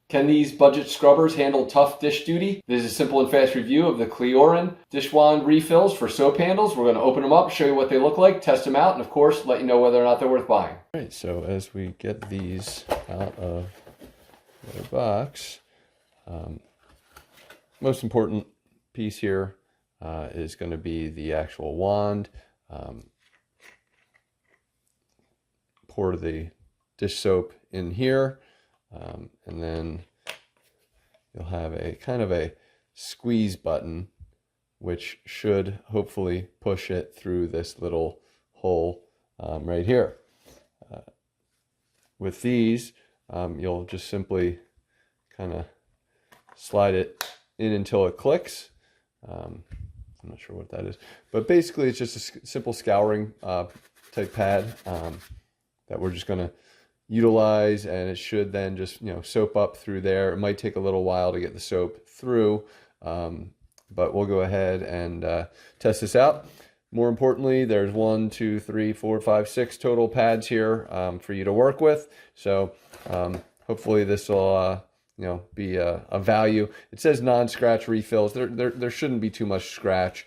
Can these budget scrubbers handle tough dish duty? This is a simple and fast review of the Clioran Dishwand Refills for soap handles. We're going to open them up, show you what they look like, test them out, and of course, let you know whether or not they're worth buying. All right, so as we get these out of their box, most important piece here is going to be the actual wand. Pour the dish soap in here. And then you'll have a kind of a squeeze button, which should hopefully push it through this little hole right here. With these, you'll just simply kind of slide it in until it clicks. I'm not sure what that is, but basically it's just a simple scouring type pad that we're just going to utilize, and it should then just soap up through there. It might take a little while to get the soap through, but we'll go ahead and test this out. More importantly, there's 1, 2, 3, 4, 5, 6 total pads here for you to work with. So hopefully this will be a value. It says non-scratch refills. There shouldn't be too much scratch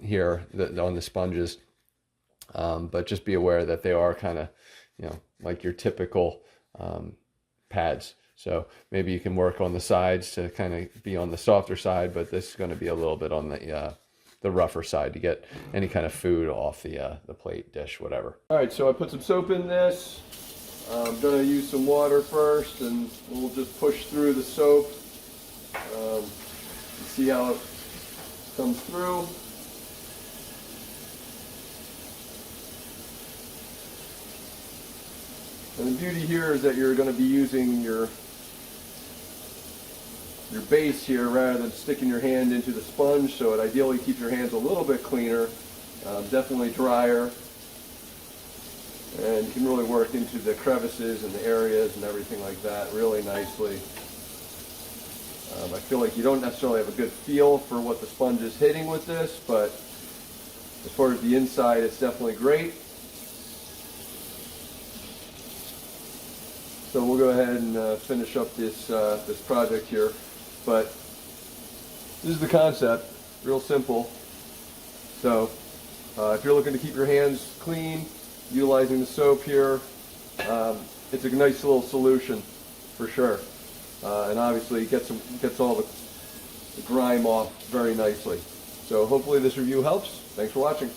here on the sponges, but just be aware that they are kind of like your typical pads. So maybe you can work on the sides to kind of be on the softer side, but this is going to be a little bit on the rougher side to get any kind of food off the plate, dish, whatever. All right, so I put some soap in this. I'm going to use some water first, and we'll just push through the soap. See how it comes through. And the beauty here is that you're going to be using your base here rather than sticking your hand into the sponge, so it ideally keeps your hands a little bit cleaner, definitely drier, and you can really work into the crevices and the areas and everything like that really nicely. I feel like you don't necessarily have a good feel for what the sponge is hitting with this, but as far as the inside, it's definitely great. So we'll go ahead and finish up this this project here, but this is the concept, real simple. So if you're looking to keep your hands clean, utilizing the soap here, it's a nice little solution for sure, and obviously gets all the grime off very nicely. So hopefully this review helps. Thanks for watching.